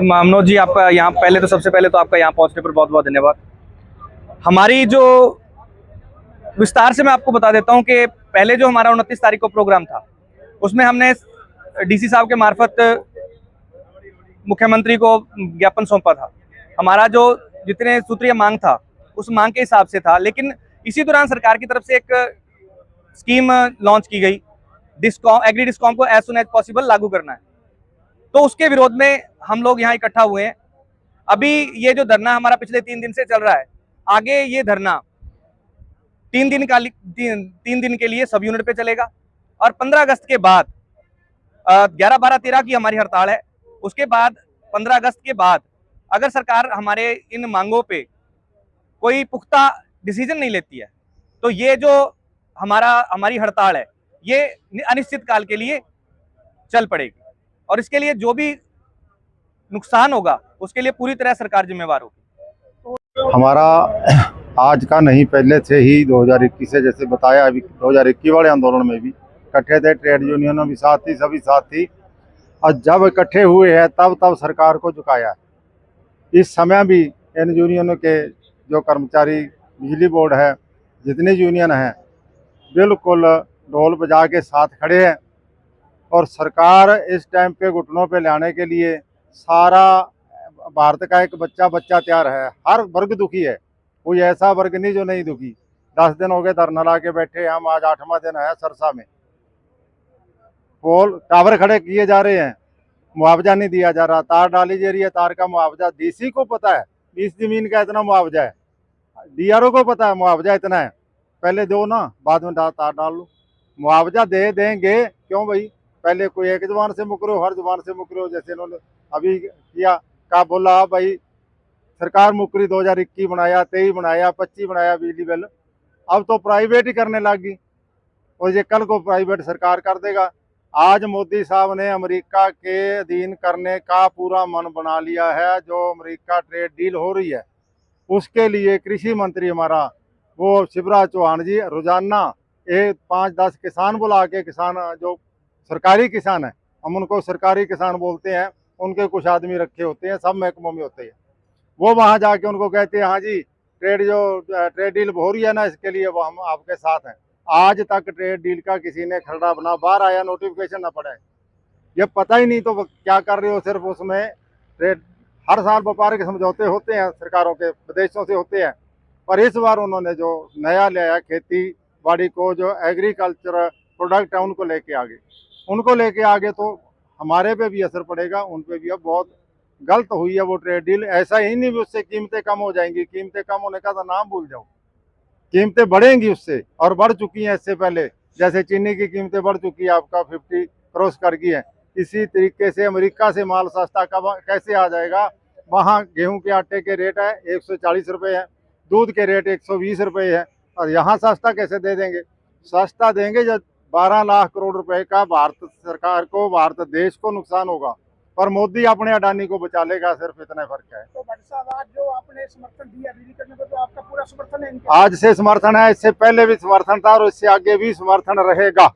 मनोज जी, आपका यहाँ पहले तो सबसे पहले तो आपका यहाँ पहुँचने पर बहुत बहुत धन्यवाद। हमारी जो विस्तार से मैं आपको बता देता हूँ कि पहले जो हमारा 29 तारीख को प्रोग्राम था, उसमें हमने डीसी साहब के मार्फत मुख्यमंत्री को ज्ञापन सौंपा था। हमारा जो जितने सूत्रीय मांग था उस मांग के हिसाब से था, लेकिन इसी दौरान सरकार की तरफ से एक स्कीम लॉन्च की गई, डिस्कॉम एग्री डिस्कॉम को एज सुन एज पॉसिबल लागू करना है। तो उसके विरोध में हम लोग यहाँ इकट्ठा हुए हैं। अभी ये जो धरना हमारा पिछले 3 दिन से चल रहा है, आगे ये धरना 3 दिन के लिए सब यूनिट पे चलेगा और 15 अगस्त के बाद 11, 12, 13 की हमारी हड़ताल है। उसके बाद 15 अगस्त के बाद अगर सरकार हमारे इन मांगों पे कोई पुख्ता डिसीजन नहीं लेती है, तो ये जो हमारी हड़ताल है ये अनिश्चित काल के लिए चल पड़ेगी और इसके लिए जो भी नुकसान होगा उसके लिए पूरी तरह सरकार जिम्मेवार होगी। हमारा आज का नहीं, पहले से ही 2021 से जैसे बताया, अभी 2021 वाले आंदोलन में भी इकट्ठे थे, ट्रेड यूनियनों भी साथ थी, सभी साथ थी और जब इकट्ठे हुए हैं तब सरकार को झुकाया। इस समय भी इन यूनियनों के जो कर्मचारी, बिजली बोर्ड है, जितने यूनियन हैं, बिल्कुल ढोल बजा के साथ खड़े हैं और सरकार इस टाइम पे घुटनों पे लाने के लिए सारा भारत का एक बच्चा तैयार है। हर वर्ग दुखी है, कोई ऐसा वर्ग नहीं जो नहीं दुखी। 10 दिन हो गए धरना ला के बैठे, हम आज 8वां दिन है। सरसा में पोल टावर खड़े किए जा रहे हैं, मुआवजा नहीं दिया जा रहा, तार डाली जा रही है, तार का मुआवजा डीसी को पता है, इस जमीन का इतना मुआवजा है, डीआरओ को पता है मुआवजा इतना है, पहले दो ना, बाद में तार डाल लो। मुआवजा दे देंगे क्यों भाई? पहले कोई एक जुबान से मुकरो, हर जुबान से मुकरो, जैसे इन्होंने अभी किया, का बोला भाई सरकार मुकरी, 2021 बनाया, 23 बनाया, 25 बनाया बिजली बिल, अब तो प्राइवेट ही करने लगी और ये कल को प्राइवेट सरकार कर देगा। आज मोदी साहब ने अमेरिका के अधीन करने का पूरा मन बना लिया है। जो अमेरिका ट्रेड डील हो रही है उसके लिए कृषि मंत्री हमारा वो शिवराज चौहान जी रोजाना 5-10 किसान बुला के, किसान जो सरकारी किसान है, हम उनको सरकारी किसान बोलते हैं, उनके कुछ आदमी रखे होते हैं, सब महकमों में होते हैं, वो वहां जाके उनको कहते हैं हाँ जी ट्रेड डील हो रही है ना, इसके लिए वो हम आपके साथ हैं। आज तक ट्रेड डील का किसी ने खरड़ा बना, बाहर आया नोटिफिकेशन ना पड़ा है, ये पता ही नहीं तो वो क्या कर रहे हो। सिर्फ उसमें ट्रेड हर साल व्यापार के समझौते होते हैं, सरकारों के विदेशों से होते हैं, पर इस बार उन्होंने जो नया लिया है खेती बाड़ी को, जो एग्रीकल्चर प्रोडक्ट है उनको लेके आगे तो हमारे पे भी असर पड़ेगा, उन पे भी। अब बहुत गलत हुई है वो ट्रेड डील। ऐसा ही नहीं भी उससे कीमतें कम हो जाएंगी, कीमतें कम होने का तो नाम भूल जाओ, कीमतें बढ़ेंगी उससे, और बढ़ चुकी हैं इससे पहले। जैसे चीनी की कीमतें बढ़ चुकी है, आपका 50 क्रॉस कर गई है, इसी तरीके से अमेरिका से माल सस्ता कब कैसे आ जाएगा? वहाँ गेहूं के आटे के रेट है 140 रुपये है, दूध के रेट 120 रुपये है, और यहाँ सस्ता कैसे दे देंगे? सस्ता देंगे जब 12 लाख करोड़ रुपए का भारत सरकार को, भारत देश को नुकसान होगा, पर मोदी अपने अडानी को बचा लेगा, सिर्फ इतना फर्क है। तो भट्ट साहब, आज जो आपने समर्थन दिया बिजली करने को, तो आपका पूरा समर्थन है इनके? आज से समर्थन है, इससे पहले भी समर्थन था और इससे आगे भी समर्थन रहेगा।